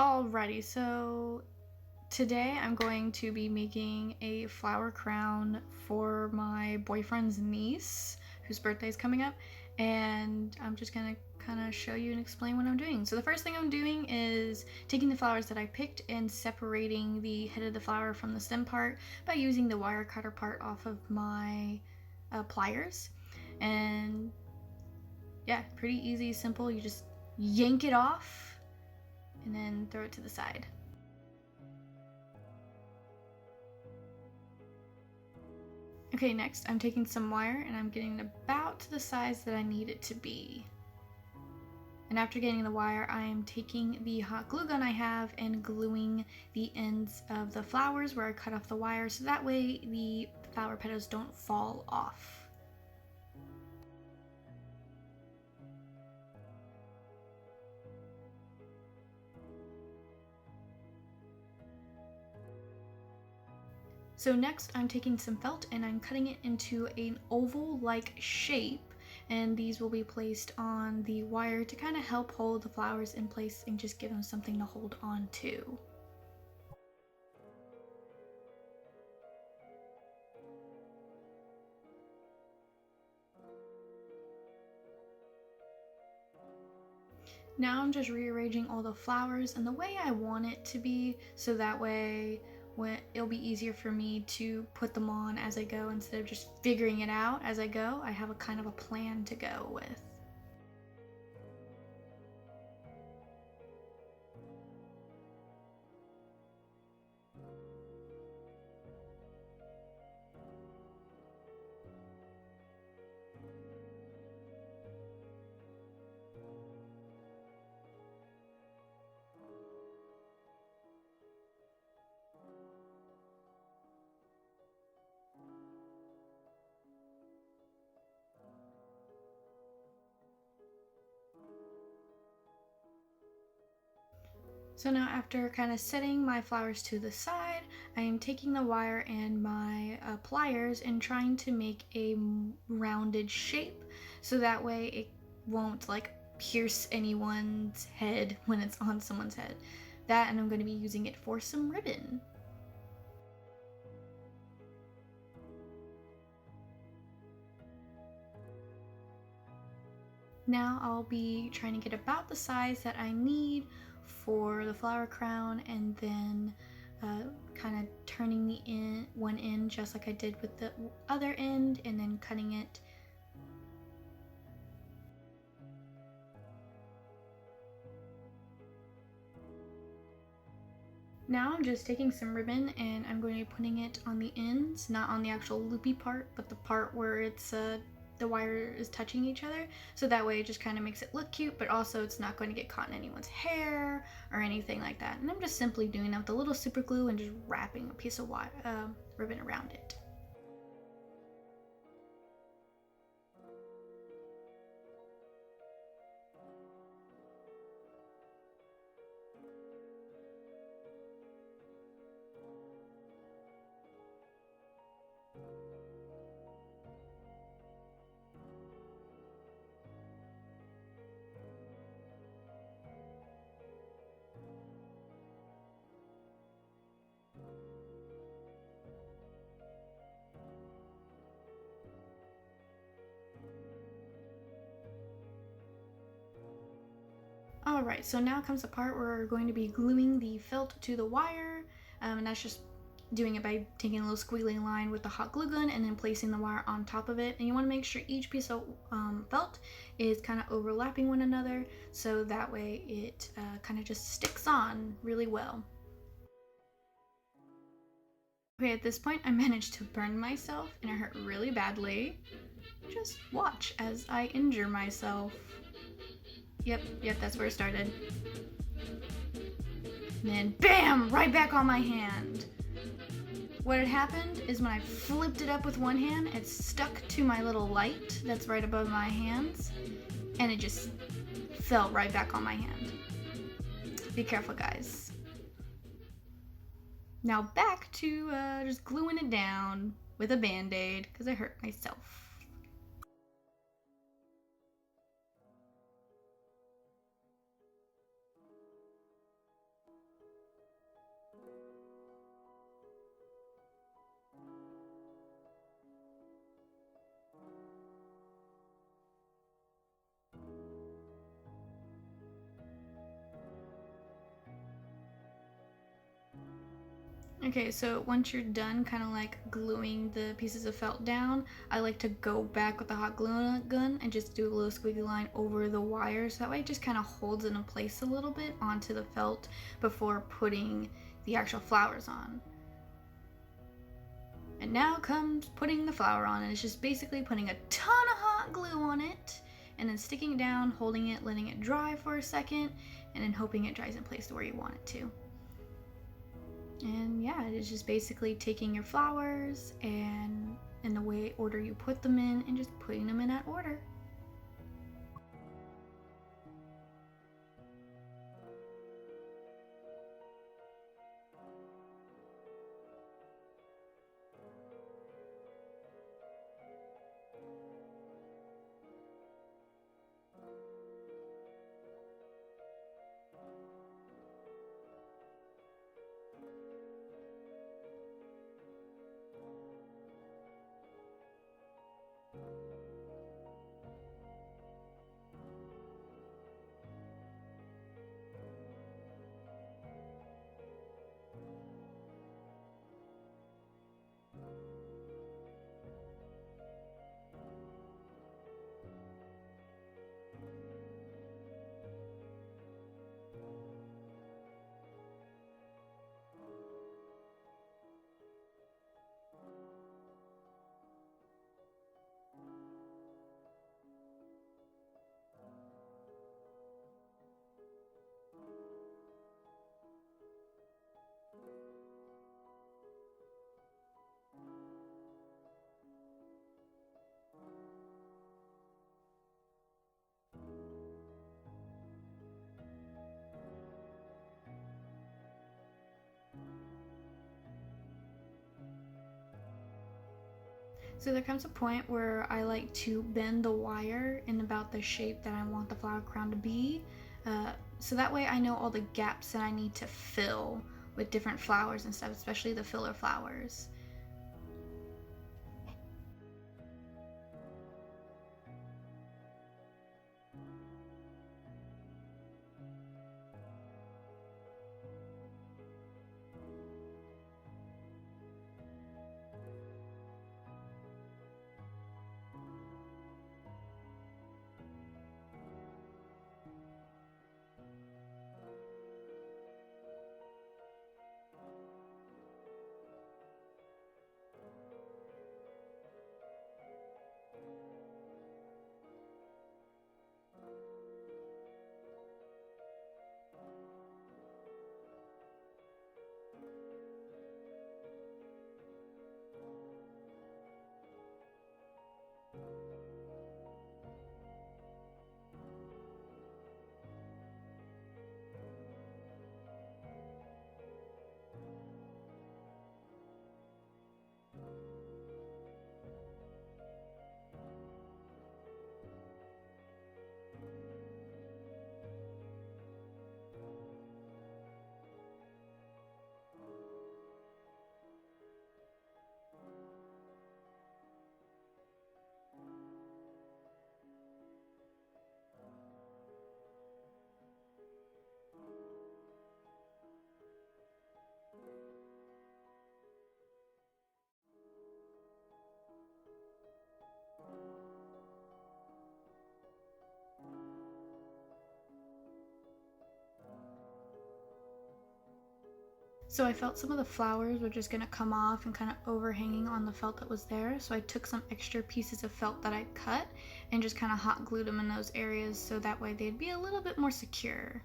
Alrighty, so today I'm going to be making a flower crown for my boyfriend's niece whose birthday is coming up, and I'm just gonna kind of show you and explain what I'm doing. So the first thing I'm doing is taking the flowers that I picked and separating the head of the flower from the stem part by using the wire cutter part off of my pliers. And yeah, pretty easy, simple. You just yank it off and then throw it to the side. Okay, next I'm taking some wire and I'm getting it about to the size that I need it to be. And after getting the wire, I am taking the hot glue gun I have and gluing the ends of the flowers where I cut off the wire so that way the flower petals don't fall off. So next I'm taking some felt and I'm cutting it into an oval-like shape, and these will be placed on the wire to kind of help hold the flowers in place and just give them something to hold on to. Now I'm just rearranging all the flowers in the way I want it to be, so that way it'll be easier for me to put them on as I go instead of just figuring it out as I go. I have a kind of a plan to go with. So now after kind of setting my flowers to the side, I am taking the wire and my pliers and trying to make a rounded shape so that way it won't like pierce anyone's head when it's on someone's head. That, and I'm going to be using it for some ribbon. Now I'll be trying to get about the size that I need for the flower crown, and then kind of turning the one end just like I did with the other end, and then cutting it. Now I'm just taking some ribbon and I'm going to be putting it on the ends, not on the actual loopy part, but the part where it's the wire is touching each other, so that way it just kind of makes it look cute, but also it's not going to get caught in anyone's hair or anything like that. And I'm just simply doing that with a little super glue and just wrapping a piece of ribbon around it. Alright, so now comes the part where we're going to be gluing the felt to the wire, and that's just doing it by taking a little squiggly line with the hot glue gun and then placing the wire on top of it. And you want to make sure each piece of felt is kind of overlapping one another, so that way it kind of just sticks on really well. Okay, at this point I managed to burn myself and it hurt really badly. Just watch as I injure myself. Yep, that's where it started. And then BAM! Right back on my hand. What had happened is when I flipped it up with one hand, it stuck to my little light that's right above my hands, and it just fell right back on my hand. Be careful, guys. Now back to just gluing it down with a band-aid because I hurt myself. Okay, so once you're done kind of like gluing the pieces of felt down, I like to go back with the hot glue gun and just do a little squiggly line over the wire, so that way it just kind of holds it in place a little bit onto the felt before putting the actual flowers on. And now comes putting the flower on, and it's just basically putting a ton of hot glue on it and then sticking it down, holding it, letting it dry for a second, and then hoping it dries in place to where you want it to. And yeah, it is just basically taking your flowers and in the way order you put them in and just putting them in that order. So there comes a point where I like to bend the wire in about the shape that I want the flower crown to be. So that way I know all the gaps that I need to fill with different flowers and stuff, especially the filler flowers. So I felt some of the flowers were just gonna come off and kind of overhanging on the felt that was there. So I took some extra pieces of felt that I cut and just kind of hot glued them in those areas so that way they'd be a little bit more secure.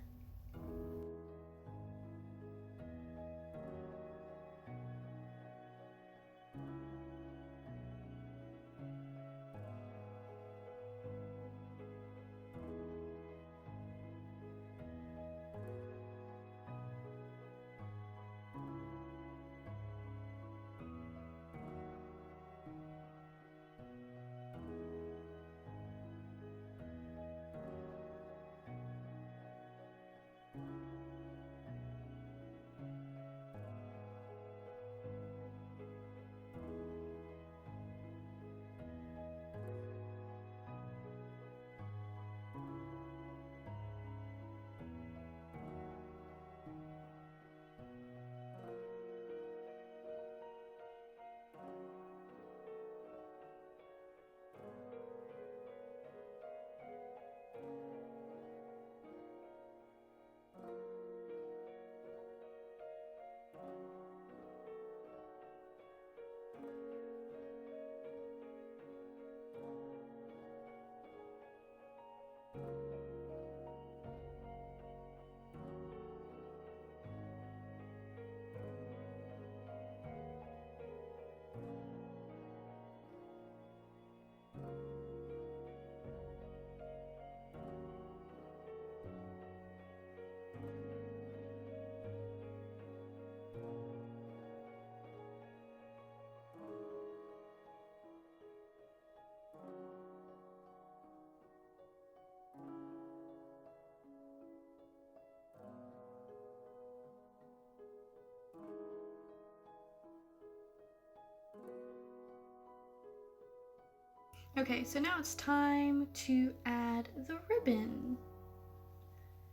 Okay, so now it's time to add the ribbon.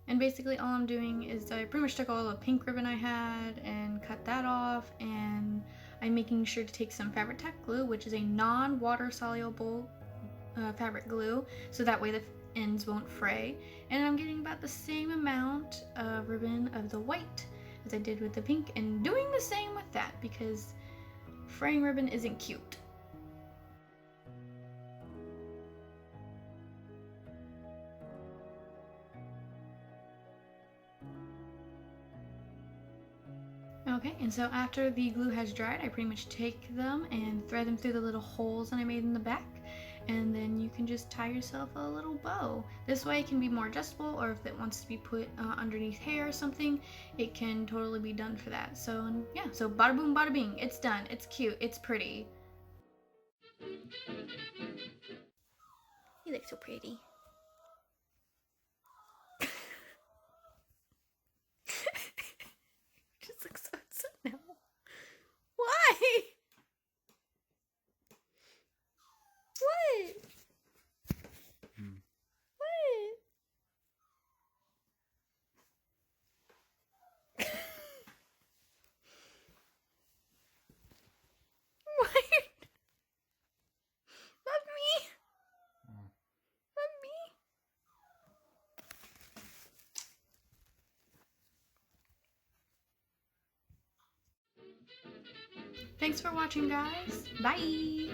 And basically all I'm doing is I pretty much took all the pink ribbon I had and cut that off, and I'm making sure to take some fabric tack glue, which is a non-water soluble fabric glue, so that way the ends won't fray. And I'm getting about the same amount of ribbon of the white as I did with the pink, and doing the same with that because fraying ribbon isn't cute. Okay, and so after the glue has dried, I pretty much take them and thread them through the little holes that I made in the back, and then you can just tie yourself a little bow. This way it can be more adjustable, or if it wants to be put underneath hair or something, it can totally be done for that. So yeah, so bada boom bada bing, it's done, it's cute, it's pretty. You look so pretty. Just looks so upset now. Why? What? What? What? Love me. Love me. Thanks for watching, guys. Bye.